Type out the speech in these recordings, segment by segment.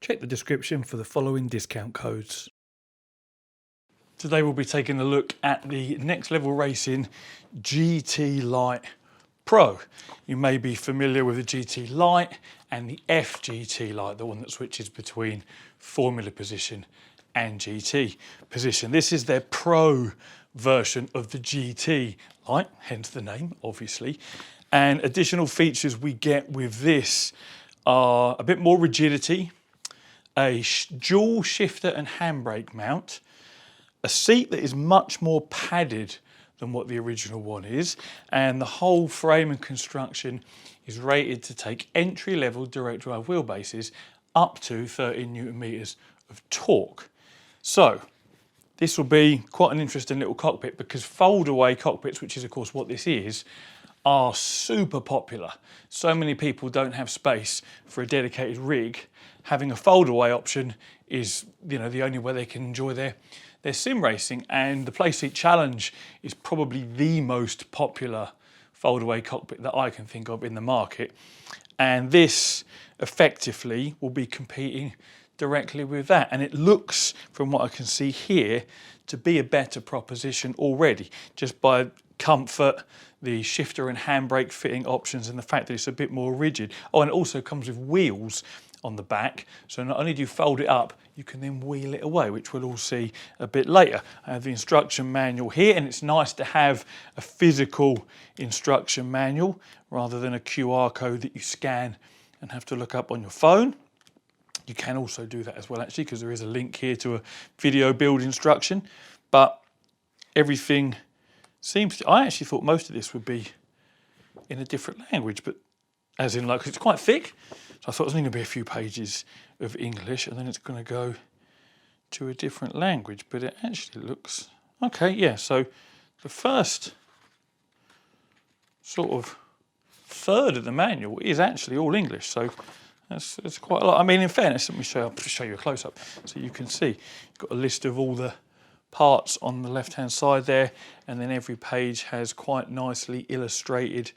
Check the description for the following discount codes. Today we'll be taking a look at the Next Level Racing GT Lite Pro. You may be familiar with the GT Lite and the FGT Lite, the one that switches between Formula position and GT position. This is their Pro version of the GT Lite, hence the name, obviously. And additional features we get with this are a bit more rigidity, a dual shifter and handbrake mount, a seat that is much more padded than what the original one is, and the whole frame and construction is rated to take entry-level direct drive wheelbases up to 13 Newton meters of torque. So this will be quite an interesting little cockpit, because fold-away cockpits, which is of course what this is, are super popular. So many people don't have space for a dedicated rig. Having a fold-away option is, the only way they can enjoy their sim racing, and the Playseat Challenge is probably the most popular fold-away cockpit that I can think of in the market. And this effectively will be competing directly with that. And it looks, from what I can see here, to be a better proposition already, just by comfort, the shifter and handbrake fitting options, and the fact that it's a bit more rigid. Oh, and it also comes with wheels on the back, so not only do you fold it up, you can then wheel it away, which we'll all see a bit later. I have the instruction manual here, and it's nice to have a physical instruction manual rather than a QR code that you scan and have to look up on your phone. You can also do that as well, actually, because there is a link here to a video build instruction, but everything seems to, I actually thought most of this would be in a different language, but as in, like, it's quite thick, so I thought it was only going to be a few pages of English, and then it's going to go to a different language, but it actually looks okay. Yeah, so the first sort of third of the manual is actually all English, so that's quite a lot. I mean, in fairness, let me show you a close-up so you can see. You've got a list of all the parts on the left-hand side there, and then every page has quite nicely illustrated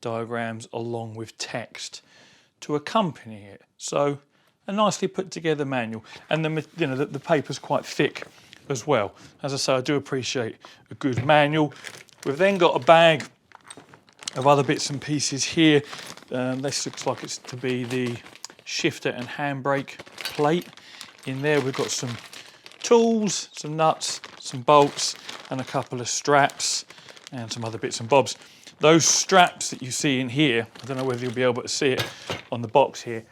diagrams along with text to accompany it. So a nicely put together manual, and the paper's quite thick as well. As I say, I do appreciate a good manual. We've then got a bag of other bits and pieces here. This looks like it's to be the shifter and handbrake plate. In there we've got some tools, some nuts, some bolts, and a couple of straps, and some other bits and bobs. Those straps that you see in here, I don't know whether you'll be able to see it on the box here,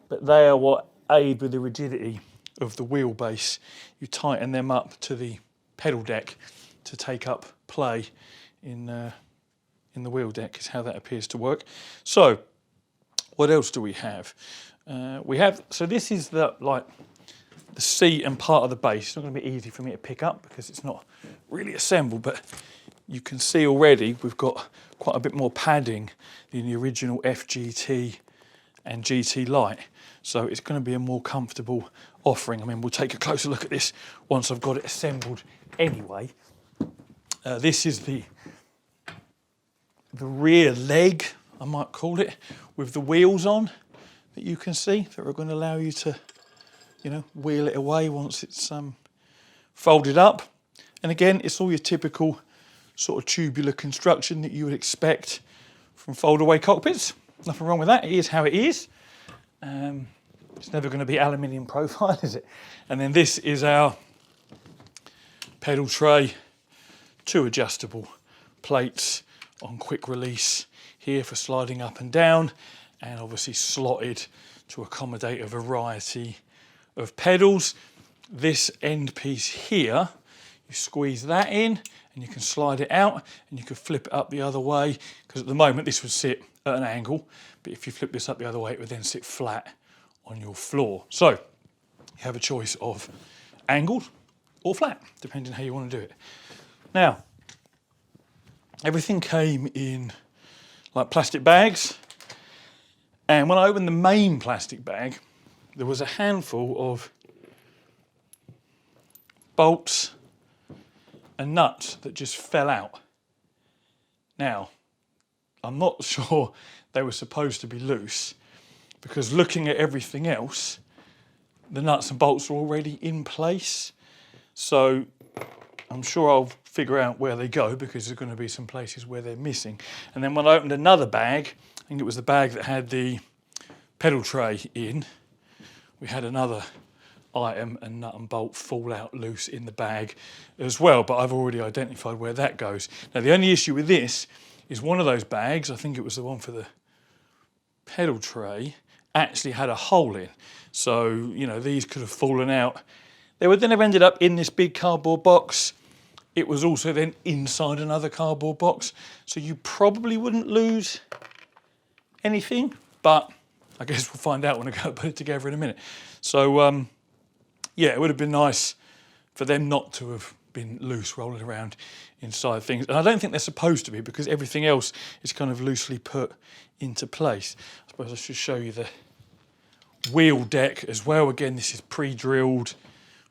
but they are what aid with the rigidity of the wheelbase. You tighten them up to the pedal deck to take up play in the wheel deck, is how that appears to work. So what else do we have? So this is the seat and part of the base. It's not going to be easy for me to pick up because it's not really assembled, but you can see already we've got quite a bit more padding than the original FGT and GT Lite. So it's going to be a more comfortable offering. I mean, we'll take a closer look at this once I've got it assembled anyway. This is the rear leg, I might call it, with the wheels on that you can see, that are going to allow you to, wheel it away once it's folded up. And again, it's all your typical sort of tubular construction that you would expect from fold-away cockpits. Nothing wrong with that. It is how it is. It's never going to be aluminium profile, is it? And then this is our pedal tray, 2 adjustable plates on quick release here for sliding up and down, and obviously slotted to accommodate a variety of pedals. This end piece here, you squeeze that in and you can slide it out, and you can flip it up the other way, because at the moment this would sit at an angle, but if you flip this up the other way, it would then sit flat on your floor. So you have a choice of angled or flat, depending on how you want to do it. Now, everything came in like plastic bags, and when I opened the main plastic bag, there was a handful of bolts and nuts that just fell out. Now, I'm not sure they were supposed to be loose, because looking at everything else, the nuts and bolts are already in place. So I'm sure I'll figure out where they go, because there's going to be some places where they're missing. And then when I opened another bag, I think it was the bag that had the pedal tray in, we had another item and nut and bolt fall out loose in the bag as well, but I've already identified where that goes. Now the only issue with this is one of those bags, I think it was the one for the pedal tray, actually had a hole in. So, you know, these could have fallen out. They would then have ended up in this big cardboard box. It was also then inside another cardboard box. So you probably wouldn't lose anything, but I guess we'll find out when I go put it together in a minute. So, yeah, it would have been nice for them not to have been loose rolling around inside things. And I don't think they're supposed to be, because everything else is kind of loosely put into place. I suppose I should show you the wheel deck as well. Again, this is pre-drilled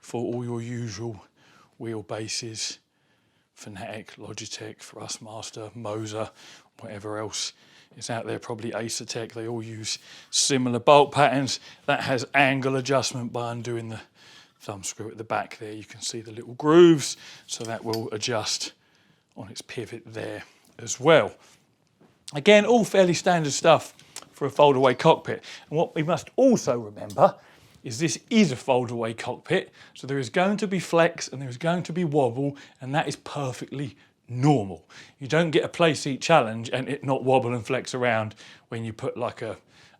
for all your usual wheelbases. Fanatic, Logitech, Thrustmaster, Moser, whatever else is out there, probably Acertech. They all use similar bolt patterns. That has angle adjustment by undoing the thumb screw at the back there. You can see the little grooves, so that will adjust on its pivot there as well. Again, all fairly standard stuff for a fold-away cockpit. And what we must also remember is this is a fold-away cockpit, so there is going to be flex and there is going to be wobble, and that is perfectly normal. You don't get a Playseat challenge and it not wobble and flex around when you put like a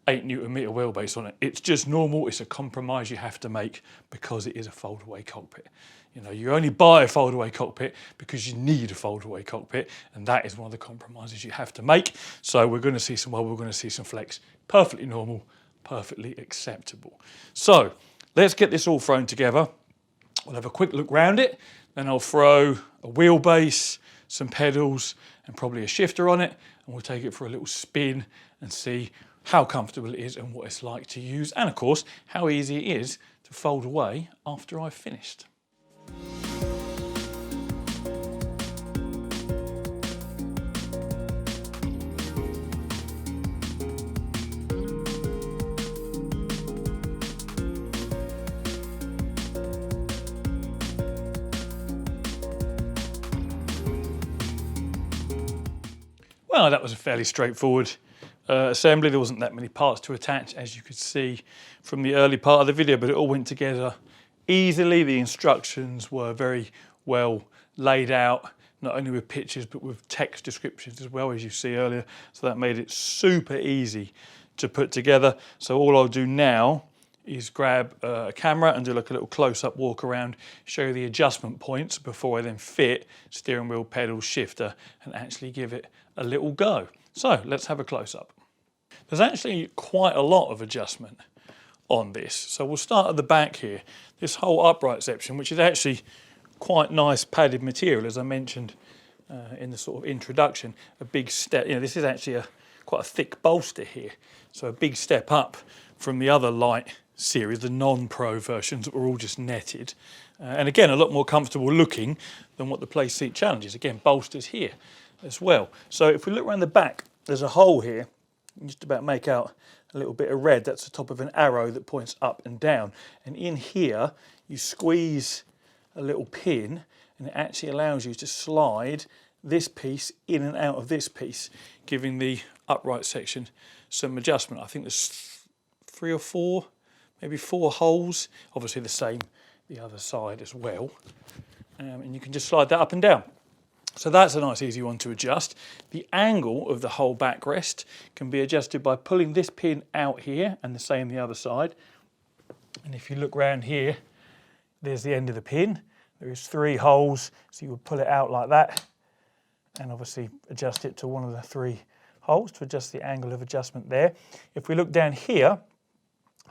8 Newton meter wheelbase on it. It's just normal. It's a compromise you have to make because it is a fold-away cockpit. You know, you only buy a fold-away cockpit because you need a fold-away cockpit, and that is one of the compromises you have to make. So we're going to see some wobble, we're going to see some flex. Perfectly normal, perfectly acceptable. So let's get this all thrown together. We'll have a quick look round it, then I'll throw a wheelbase, some pedals, and probably a shifter on it, and we'll take it for a little spin and see how comfortable it is and what it's like to use, and of course how easy it is to fold away after I've finished. Well, that was a fairly straightforward assembly. There wasn't that many parts to attach, as you could see from the early part of the video, but it all went together easily. The instructions were very well laid out, not only with pictures but with text descriptions as well, as you see earlier. So that made it super easy to put together. So all I'll do now is grab a camera and do like a little close-up walk around, show you the adjustment points before I then fit steering wheel, pedal, shifter, and actually give it a little go. So let's have a close-up. There's actually quite a lot of adjustment on this. So we'll start at the back here. This whole upright section, which is actually quite nice padded material, as I mentioned in the sort of introduction, a big step. You know, this is actually quite a thick bolster here. So a big step up from the other Lite series, the non-pro versions that were all just netted. And again, a lot more comfortable looking than what the Playseat Challenge is. Again, bolsters here as well. So if we look around the back, there's a hole here. You can just about make out a little bit of red. That's the top of an arrow that points up and down. And in here, you squeeze a little pin, and it actually allows you to slide this piece in and out of this piece, giving the upright section some adjustment. I think there's 3 or 4, maybe 4 holes. Obviously the same the other side as well. And you can just slide that up and down. So that's a nice easy one to adjust. The angle of the whole backrest can be adjusted by pulling this pin out here, and the same the other side. And if you look round here, there's the end of the pin. There is 3 holes, so you would pull it out like that, and obviously adjust it to one of the 3 holes to adjust the angle of adjustment there. If we look down here,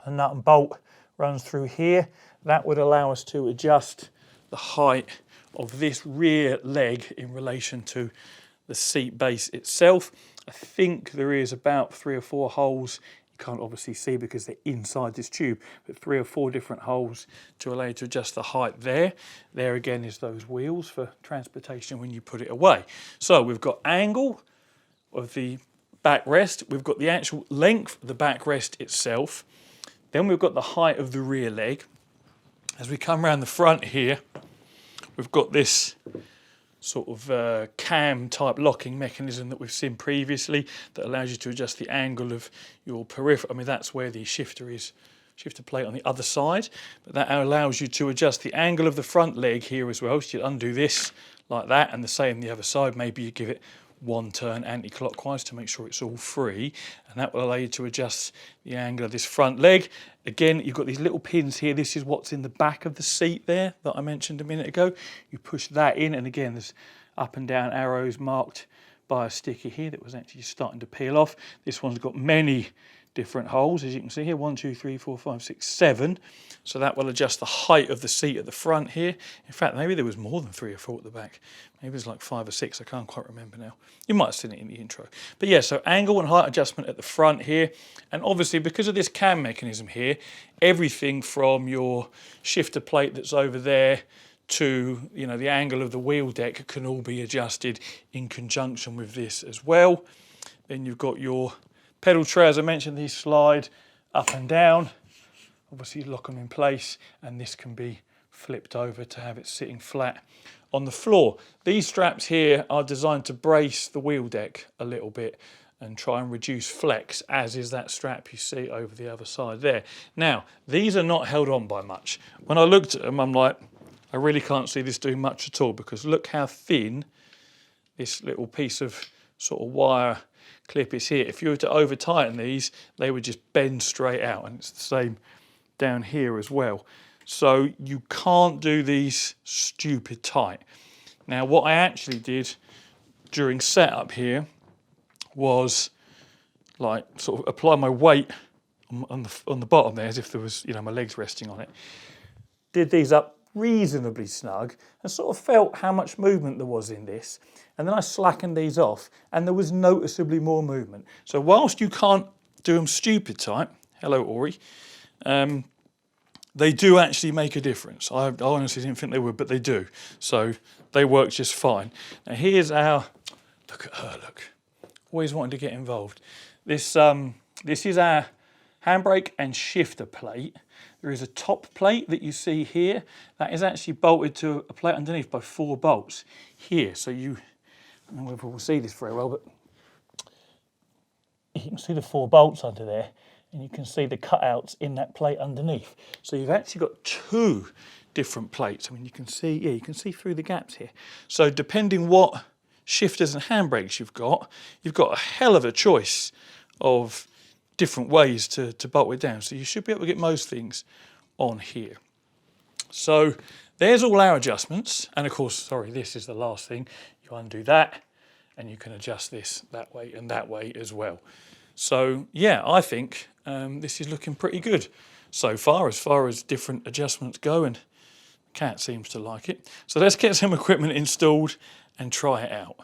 the nut and bolt runs through here. That would allow us to adjust the height of this rear leg in relation to the seat base itself. I think there is about 3 or 4 holes You can't obviously see because they're inside this tube, but 3 or 4 different holes to allow you to adjust the height there. There again is those wheels for transportation when you put it away. So we've got angle of the backrest, we've got the actual length of the backrest itself, then we've got the height of the rear leg. As we come around the front here, we've got this sort of cam type locking mechanism that we've seen previously that allows you to adjust the angle of your peripheral. I mean, that's where the shifter is, shifter plate on the other side, but that allows you to adjust the angle of the front leg here as well. So you undo this like that, and the same the other side. Maybe you give it 1 turn anti-clockwise to make sure it's all free, and that will allow you to adjust the angle of this front leg. Again, you've got these little pins here. This is what's in the back of the seat there that I mentioned a minute ago. You push that in, and again, there's up and down arrows marked by a sticker here that was actually starting to peel off. This one's got many different holes, as you can see here, 1, 2, 3, 4, 5, 6, 7. So that will adjust the height of the seat at the front here. In fact, maybe there was more than 3 or 4 at the back. Maybe there's like 5 or 6, I can't quite remember now. You might have seen it in the intro. But yeah, so angle and height adjustment at the front here. And obviously, because of this cam mechanism here, everything from your shifter plate that's over there to, you know, the angle of the wheel deck can all be adjusted in conjunction with this as well. Then you've got your pedal tray, as I mentioned, these slide up and down. Obviously lock them in place, and this can be flipped over to have it sitting flat on the floor. These straps here are designed to brace the wheel deck a little bit and try and reduce flex, as is that strap you see over the other side there. Now, these are not held on by much. When I looked at them, I'm like, I really can't see this doing much at all, because look how thin this little piece of sort of wire clip is here. If you were to over tighten these, they would just bend straight out, and it's the same down here as well. So you can't do these stupid tight. Now, what I actually did during setup here was like sort of apply my weight on the bottom there, as if there was, you know, my legs resting on it. Did these up reasonably snug and sort of felt how much movement there was in this. And then I slackened these off, and there was noticeably more movement. So whilst you can't do them stupid tight, hello Ori, they do actually make a difference. I honestly didn't think they would, but they do. So they work just fine. Now here's our, look at her, look. Always wanted to get involved. This is our handbrake and shifter plate. There is a top plate that you see here. That is actually bolted to a plate underneath by 4 bolts here. So you, I don't know whether we'll see this very well, but you can see the 4 bolts under there, and you can see the cutouts in that plate underneath. So you've actually got 2 different plates. I mean, you can see, yeah, you can see through the gaps here. So depending what shifters and handbrakes you've got a hell of a choice of different ways to bolt it down. So you should be able to get most things on here. So there's all our adjustments. And of course, sorry, this is the last thing. You undo that, and you can adjust this that way and that way as well. So yeah, I think this is looking pretty good so far as different adjustments go, and Cat seems to like it. So let's get some equipment installed and try it out.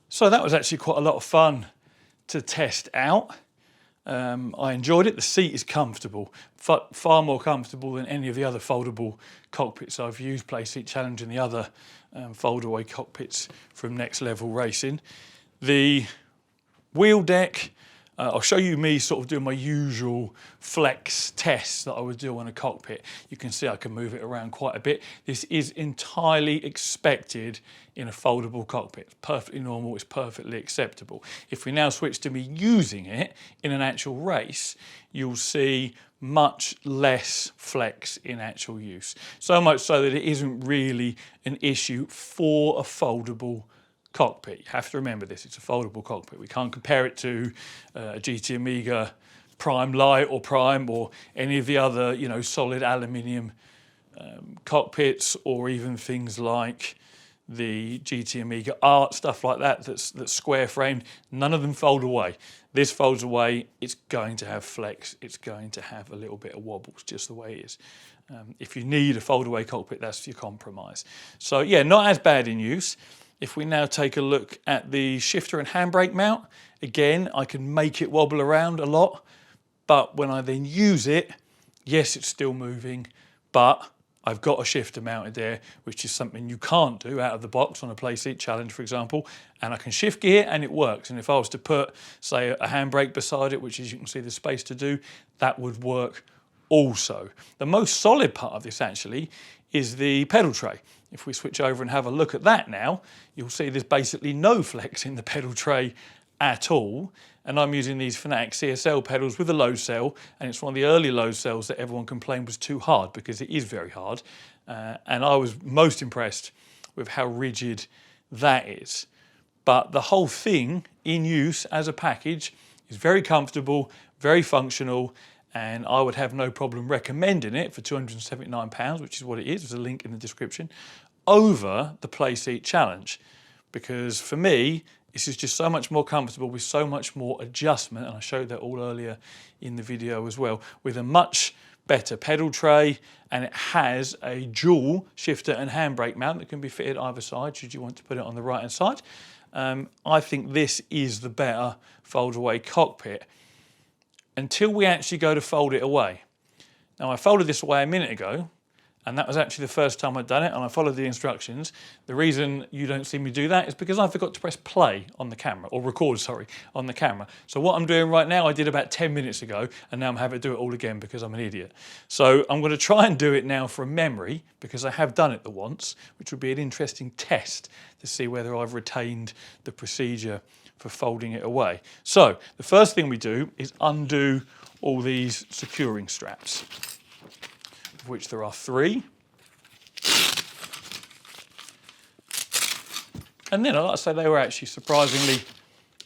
So that was actually quite a lot of fun to test out. I enjoyed it. The seat is comfortable, far more comfortable than any of the other foldable cockpits I've used, Playseat Challenge and the other fold-away cockpits from Next Level Racing. The wheel deck, I'll show you me sort of doing my usual flex tests that I would do on a cockpit. You can see I can move it around quite a bit. This is entirely expected in a foldable cockpit. It's perfectly normal, it's perfectly acceptable. If we now switch to me using it in an actual race, you'll see much less flex in actual use. So much so that it isn't really an issue for a foldable cockpit. You have to remember this, it's a foldable cockpit. We can't compare it to a GT Amiga Prime Lite or Prime or any of the other, you know, solid aluminium cockpits, or even things like the GT Amiga Art, stuff like that, that's square framed. None of them fold away. This folds away, it's going to have flex, it's going to have a little bit of wobbles, just the way it is. If you need a fold away cockpit, that's your compromise. So yeah, not as bad in use. If we now take a look at the shifter and handbrake mount, again, I can make it wobble around a lot, But when I then use it, yes, it's still moving, but I've got a shifter mounted there, which is something you can't do out of the box on a Playseat Challenge, for example. And I can shift gear and it works. And if I was to put, say, a handbrake beside it, which as you can see there's space to do, that would work also. The most solid part of this actually is the pedal tray. If we switch over and have a look at that now, you'll see there's basically no flex in the pedal tray at all. And I'm using these Fanatic CSL pedals with a low cell, and it's one of the early low cells that everyone complained was too hard, because it is very hard. And I was most impressed with how rigid that is. But the whole thing in use as a package is very comfortable, very functional, and I would have no problem recommending it for £279, which is what it is. There's a link in the description, over the Playseat Challenge. Because for me, this is just so much more comfortable with so much more adjustment, and I showed that all earlier in the video as well, with a much better pedal tray, and it has a dual shifter and handbrake mount that can be fitted either side should you want to put it on the right hand side. I think this is the better fold away cockpit until we actually go to fold it away. Now, I folded this away a minute ago, and that was actually the first time I'd done it, and I followed the instructions. The reason you don't see me do that is because I forgot to press play on the camera, or record, sorry, on the camera. So what I'm doing right now, I did about 10 minutes ago, and now I'm having to do it all again because I'm an idiot. So I'm going to try and do it now from memory, because I have done it the once, which would be an interesting test to see whether I've retained the procedure for folding it away. So the first thing we do is undo all these securing straps, of which there are 3. And then, like I say, they were actually surprisingly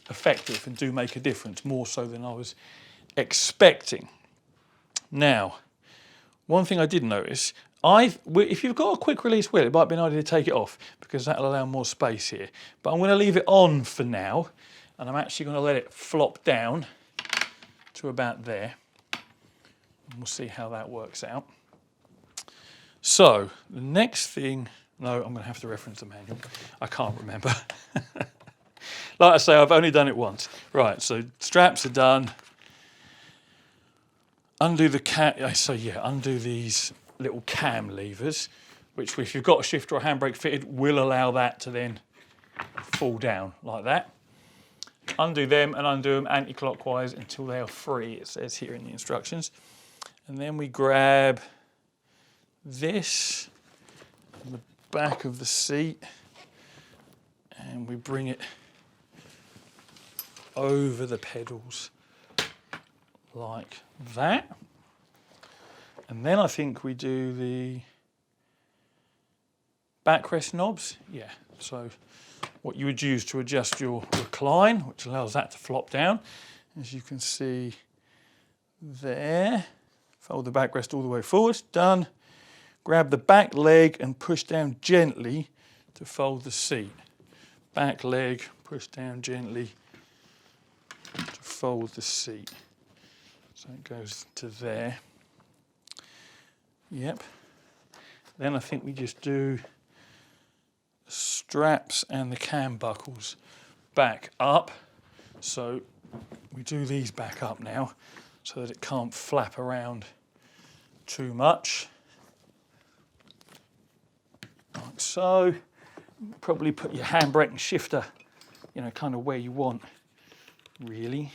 effective and do make a difference, more so than I was expecting. Now, one thing I did notice, if you've got a quick release wheel, it might be an idea to take it off, because that'll allow more space here. But I'm going to leave it on for now, and I'm actually going to let it flop down to about there. And we'll see how that works out. So the next thing, no, I'm going to have to reference the manual. I can't remember. Like I say, I've only done it once. Right, so straps are done. Undo the undo these little cam levers, which if you've got a shifter or handbrake fitted, will allow that to then fall down like that. Undo them and undo them anti-clockwise until they are free, it says here in the instructions. And then we grab this on the back of the seat and we bring it over the pedals like that. And then I think we do the backrest knobs. Yeah, so what you would use to adjust your recline, which allows that to flop down, as you can see there. Fold the backrest all the way forward, done. Grab the back leg and push down gently to fold the seat. Back leg, push down gently to fold the seat. So it goes to there. Yep. Then I think we just do the straps and the cam buckles back up. So we do these back up now so that it can't flap around too much. Like so. Probably put your handbrake and shifter, kind of where you want, really.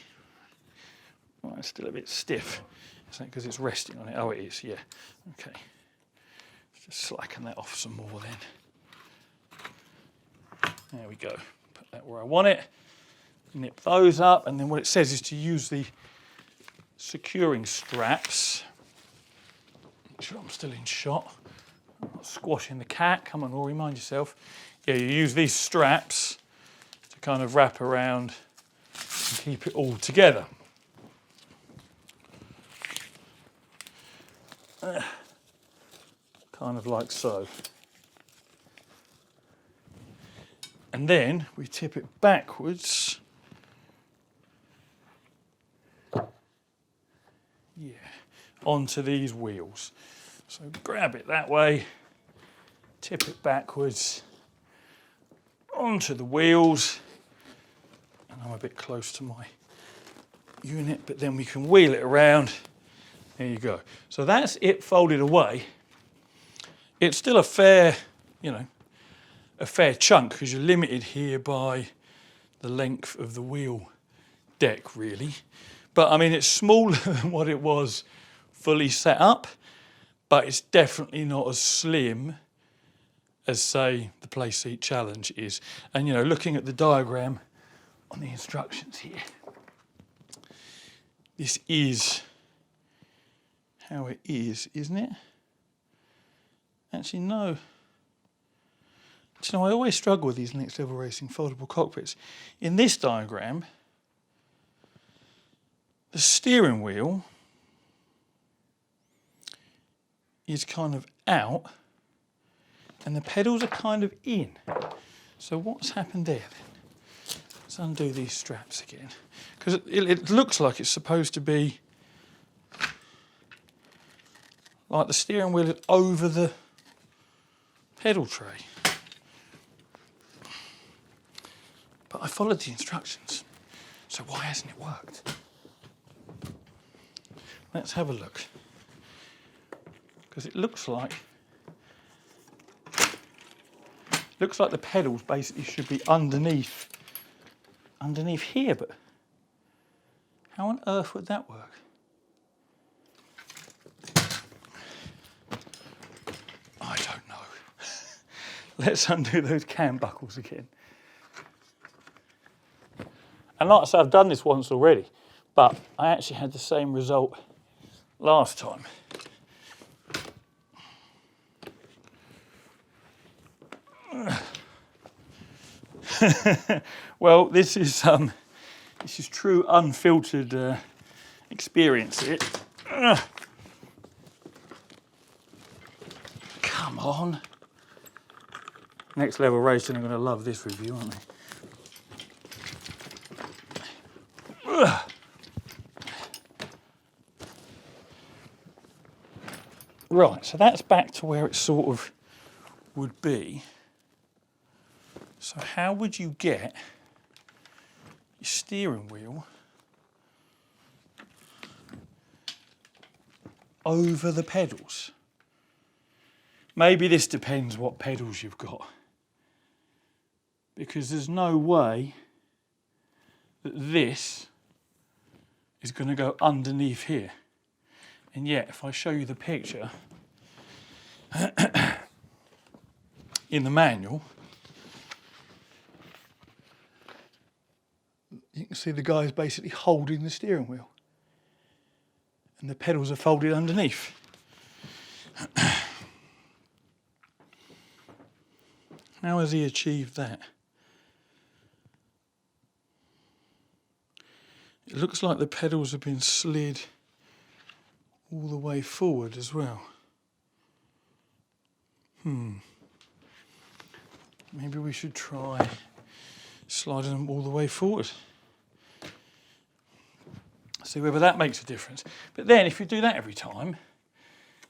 Oh, it's still a bit stiff. Is that because it's resting on it? Oh, it is, yeah. Okay. Let's just slacken that off some more then. There we go. Put that where I want it. Nip those up, and then what it says is to use the securing straps. Make sure I'm still in shot. I'm not squashing the cat. Come on, Rory, mind yourself. Yeah, you use these straps to kind of wrap around and keep it all together. Kind of like so. And then we tip it backwards. Yeah, onto these wheels. So grab it that way, tip it backwards onto the wheels. And I'm a bit close to my unit, but then we can wheel it around. There you go. So that's it folded away. It's still a fair, you know, a fair chunk because you're limited here by the length of the wheel deck really. But I mean, it's smaller than what it was fully set up, but it's definitely not as slim as say the Playseat Challenge is. And you know, looking at the diagram on the instructions here, this is how it is, isn't it? Actually, no. Do you know, I always struggle with these Next Level Racing foldable cockpits. In this diagram, the steering wheel is kind of out and the pedals are kind of in. So what's happened there then? Let's undo these straps again. Because it looks like it's supposed to be like the steering wheel is over the pedal tray. But I followed the instructions, so why hasn't it worked? Let's have a look. Because it looks like the pedals basically should be underneath here, but how on earth would that work? I don't know. Let's undo those cam buckles again. And like I said, I've done this once already, but I actually had the same result last time. Well, this is true unfiltered experience. Come on. Next Level Racing are going to love this review, aren't they? Right, so that's back to where it sort of would be. So how would you get your steering wheel over the pedals? Maybe this depends what pedals you've got, because there's no way that this is going to go underneath here. And yet, if I show you the picture in the manual, you can see the guy is basically holding the steering wheel and the pedals are folded underneath. How has he achieved that? It looks like the pedals have been slid all the way forward as well. Maybe we should try sliding them all the way forward. See whether that makes a difference. But then if you do that every time,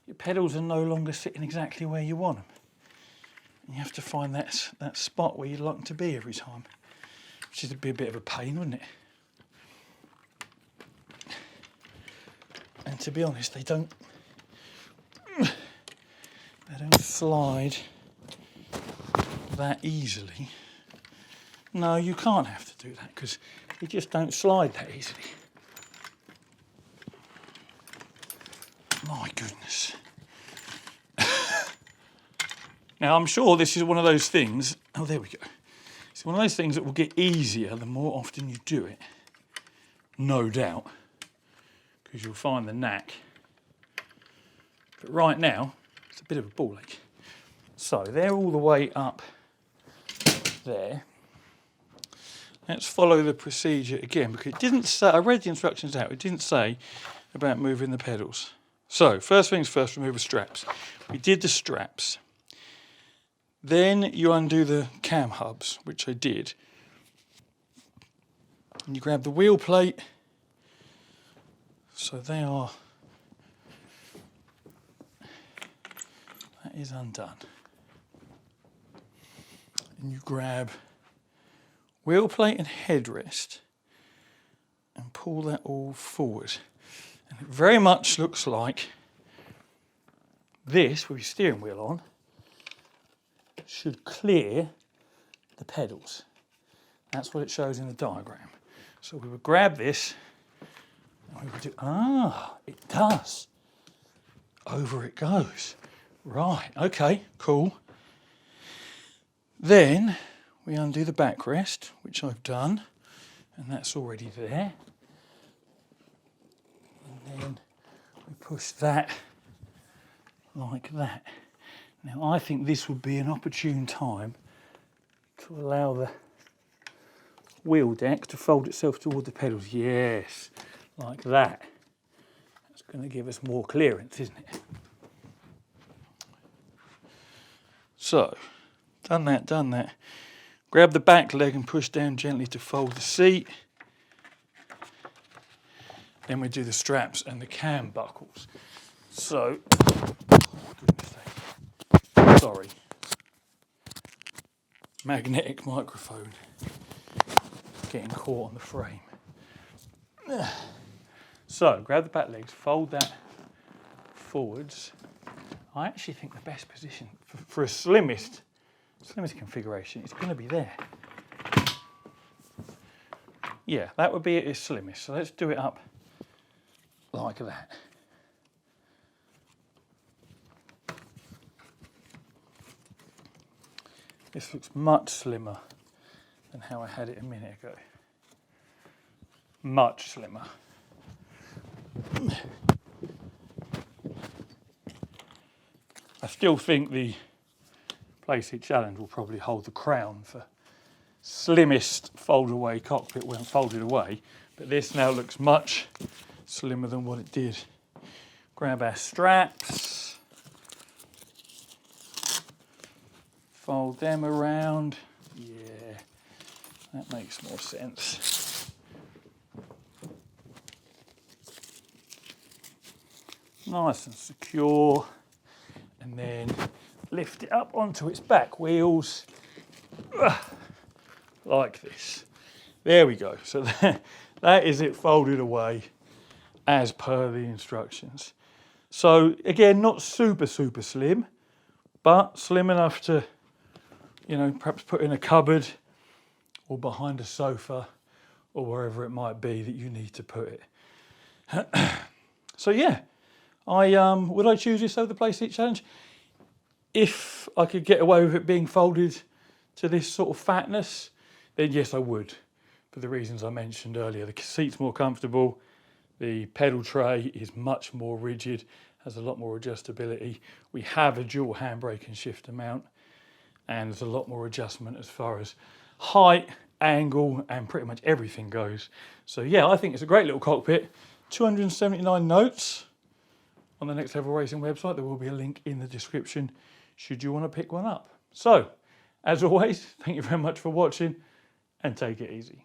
your pedals are no longer sitting exactly where you want them. And you have to find that spot where you'd like them to be every time, which would be a bit of a pain, wouldn't it? And to be honest, they don't slide that easily. No, you can't have to do that because they just don't slide that easily. My goodness. Now, I'm sure this is one of those things. Oh, there we go. It's one of those things that will get easier the more often you do it. No doubt. Because you'll find the knack. But right now, it's a bit of a ball ache. So they're all the way up there. Let's follow the procedure again, because it didn't say, I read the instructions out, it didn't say about moving the pedals. So, first things first, remove the straps. We did the straps. Then you undo the cam hubs, which I did. And you grab the wheel plate. So they are, that is undone. And you grab wheel plate and headrest and pull that all forward. And it very much looks like this, with your steering wheel on, should clear the pedals. That's what it shows in the diagram. So we would grab this and we would do, it does. Over it goes. Right, okay, cool. Then we undo the backrest, which I've done, and that's already there. And then we push that like that. Now I think this would be an opportune time to allow the wheel deck to fold itself toward the pedals. Yes, like that. That's going to give us more clearance, isn't it? So, done that. Grab the back leg and push down gently to fold the seat. Then we do the straps and the cam buckles. So, goodness sake. Sorry. Magnetic microphone getting caught on the frame. So, grab the back legs, fold that forwards. I actually think the best position for a slimmest configuration is going to be there. Yeah, that would be at its slimmest. So let's do it up like that. This looks much slimmer than how I had it a minute ago. Much slimmer. I still think the Playseat Challenge will probably hold the crown for slimmest fold-away cockpit when folded away, but this now looks much slimmer than what it did. Grab our straps, fold them around. Yeah, that makes more sense. Nice and secure. And then lift it up onto its back wheels, like this. There we go. So that is it folded away as per the instructions. So again, not super slim, but slim enough to, you know, perhaps put in a cupboard or behind a sofa or wherever it might be that you need to put it. So yeah. Would I choose this over the Playseat Challenge? If I could get away with it being folded to this sort of fatness, then yes, I would. For the reasons I mentioned earlier, the seat's more comfortable, the pedal tray is much more rigid, has a lot more adjustability. We have a dual handbrake and shifter mount, and there's a lot more adjustment as far as height, angle, and pretty much everything goes. So yeah, I think it's a great little cockpit. 279 notes. On the Next Level Racing website, there will be a link in the description should you want to pick one up. So, as always, thank you very much for watching and take it easy.